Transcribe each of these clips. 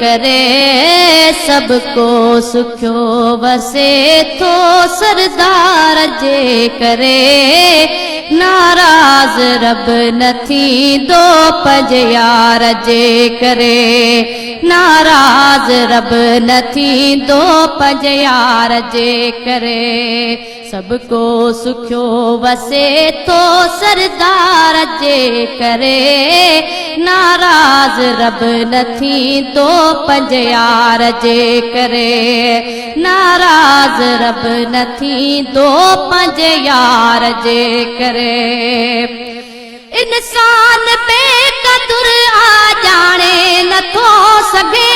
करे सबको सुखियो वसे थो सरदार जे करे नाराज रब न थींदो पंज यार जे करे नाराज रब न थींदो पंज यार जे करे सबको सुखियो वसे थो सरदार जे करे नाराज रब न थींदो पंज यार जे करे नाराज रब न थींदो पंज यार जे करे इंसान बेक़दुर आ जाने नथो सघे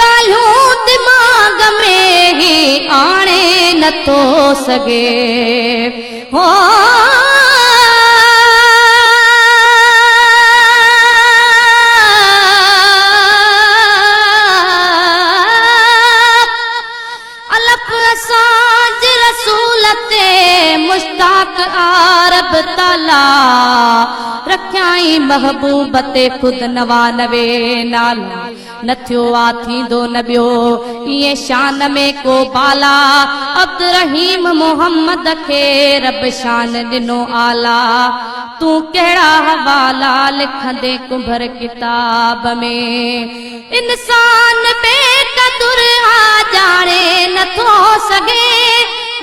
ॻाल्हियूं दिमाग़ में ही आणे नथो सघे हो अलफ असांज रसूल ते मुश्ताक आरब ताला रखियाई महबूब ते खुद नवा नवे नाला न थियो आ थींदो न ॿियो इएं शान में को बाला अब्द रहीम मोहम्मद खे रब शान ॾिनो आला तूं कहिड़ा हवाला लिखंदे कुंभर किताब में इंसान बेक़दुर आ जाने नथो सघे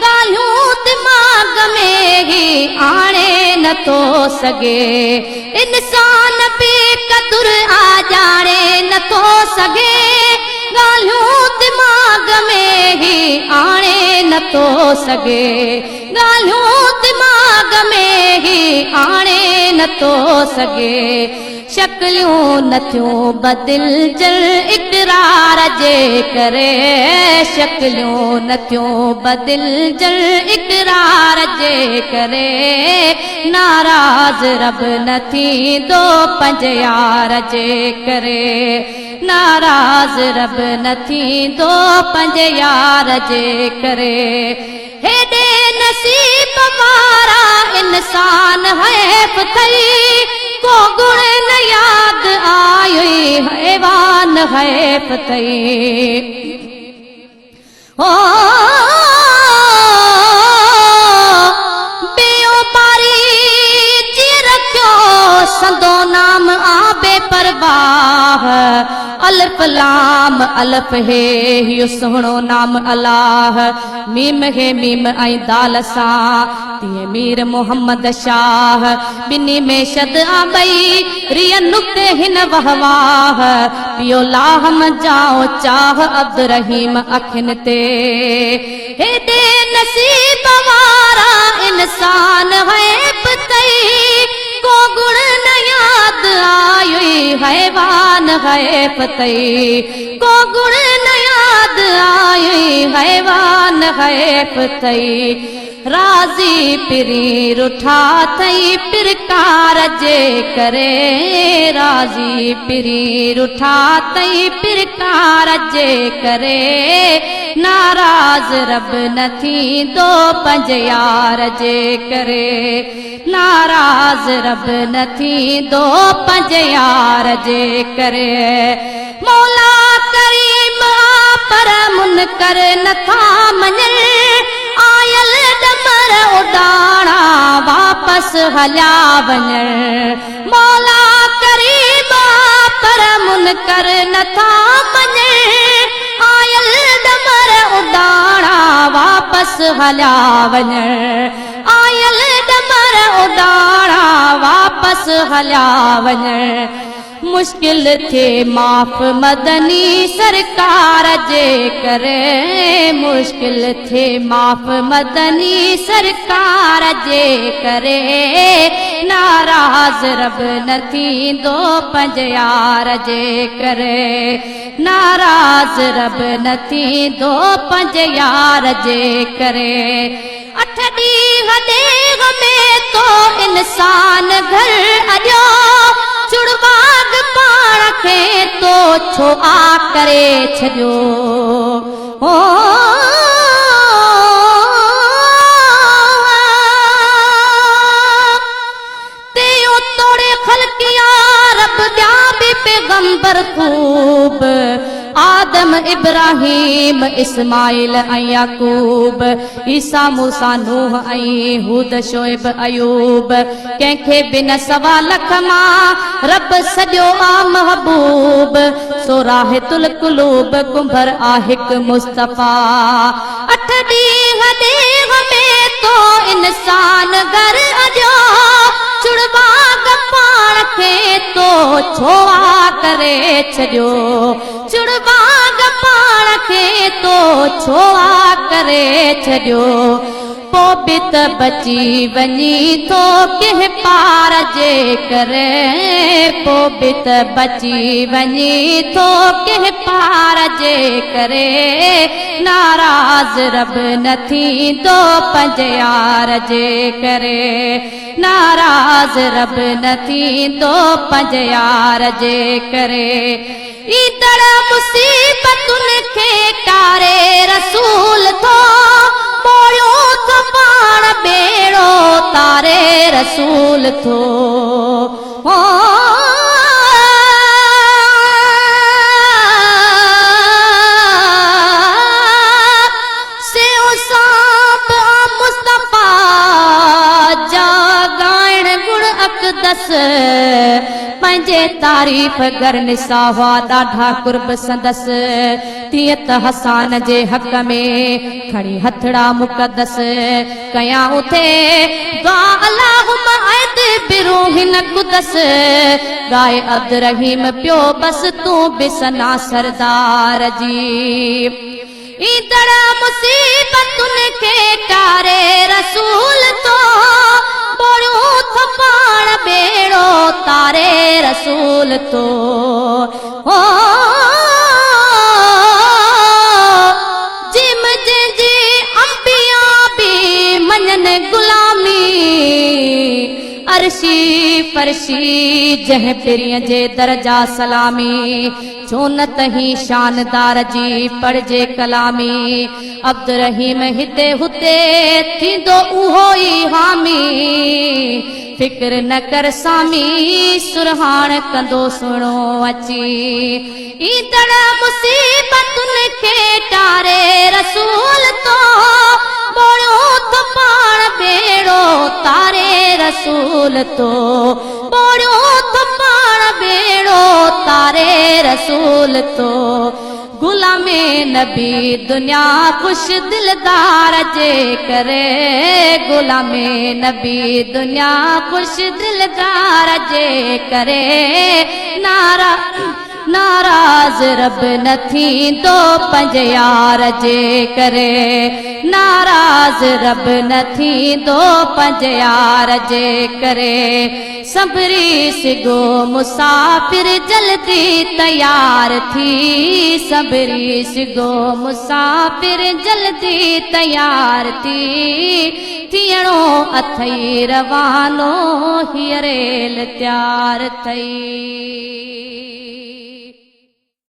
ॻाल्हियूं दिमाग़ में ही आणे नथो सघे इंसान बेक़दुर आ जाने नथो सघे ॻाल्हियूं दिमाग़ में ही आणे नथो सघे ॻाल्हियूं दिमाग़ में ही आणे नथो सघे शक्लियूं नथियूं बदिलजल इक़रार जे करे शक्लियूं नथियूं बदिलजल इक़रार जे करे नाराज रब न थींदो पंज यार जे करे नाराज रब न थींदो पंज यार जे करे हेॾे नसीब वारा इंसान हैफ़ थई को गुण न याद आयो हैवान हैफ़ थई ओ बेओपारी जी रखियो संदो नाम आबे परवाह अलफ लाम अलफ है यो सोहणो नाम अल्लाह मीम है मीम ऐं दाल सां तीअं मीर मोहम्मद शाह ॿिन्ही में शद आ ॿई रिय नुक्ते हिन वहवाह पियो लाहम जाओ चाह अब्द रहीम अखियुनि ते हेॾे नसीब वारा इंसान हैफ़ थई को गुण न याद आयो हैवान हैफ़ थई को गुण न याद आयो हैवान हैफ़ थई राज़ी पिरी रुठा थई पिरकार जे करे राज़ी पिरी रुठा थई पिरकार जे करे नाराज रब न थींदो पंज यार जे करे नाराज रब न थींदो पंज यार जे करे मौला करीम पर मुनकर नथा मञन आयल डमर उडाणा वापस हलिया वञण मौला करीम पर मुनकर नथा मञन आयल डमर उडाणा वापस हलिया वञण आयल डमर उडाणा वापस हलिया वञण मुश्किल थे माफ़ मदनी सरकार जे करे मुश्किल थे माफ़ मदनी सरकार जे करे नाराज रब न थींदो पंज यार जे करे नाराज रब न थींदो पंज यार जे करे अठ ॾींहं देग में तो इंसान घर अॼो चुड़बाग पाण खे तो छो आ करे छॾियो ओ तेयो तोड़े खलकिया रब ॿिया बि पैगंबर ख़ूब इब्राहिम इस्माइल ऐं याकूब ईसा मूसा नूह ऐं हूद शोएब अयूब कंहिंखे बि न सवा लख मां रब सॼो आ महबूब सोराहितुल कुलूब कुंभर आ हिकु मुस्तफ़ा 8 ॾींहं ॾींहं में तो इंसान घर अॼो चुड़वा पाण खे तो छोआ करे छॾियो चुड़वा पाण खे तो छोआ करे छॾियो पोइ बि त बची वञी थो कंहिं पार जे करे पोइ बि त बची वञी थो कंहिं पार जे करे नाराज़ रब न थींदो पंहिंजे यार जे करे नाराज़ रब न थींदो पंहिंजे यार जे करे ईंदड़ मुसीबतुनि खे टारे रसूल थो मोड़ियो थो पाण बेड़ो तारे रसूल थो सेव सांप मुस्तफ़ा जा ॻाइण गुण अक़दस पंहिंजे तारीफ़ घर निसा हुआ ॾाढा कुर्ब संदस तीअं त हसान जे हक़ में खणी हथड़ा मुक़दस कयां उथे दुआ अल्लाहुम्मा ऐद बिरूहिन कुदस गाए अब्द रहीम पियो बस तूं बि सना सरदार जी ईंदड़ मुसीबतुनि खे टारे रसूल तो मोड़ियो थो पाण बेड़ो तारे रसूल तो जिम जंहिंजी अंबिया बि मञनि गुलामी अर्शी फर्शी जंहिं पिरीअ जे दर्जा सलामी छो न तही शानदार जी पढ़जे कलामी अब्द रहीम हिते हुते थींदो उहो ई हामी फिक्र न कर सामी सुरहान कंदो सुणो अची ईंदड़ मुसीबतुनि खे टारे रसूल तो मोड़ियो थो पाण बेड़ो तारे रसूल तो मोड़ियो थो पाण बेड़ो तारे रसूल तो गुलामे नबी दुनिया खुश दिलदार जे करे गुलामे नबी दुनिया खुश दिलदार जे करे नाराज़ रब न थींदो पंहिंजे यार जे करे नाराज़ रब न थींदो पंहिंजे यार जे करे सबरी सिगो मुसाफ़िर जल्दी तैयार थी सबरी सिगो मुसाफ़िर जल्दी तैयार थी थियणो अथई रवानो हीअ रेल तयार थई।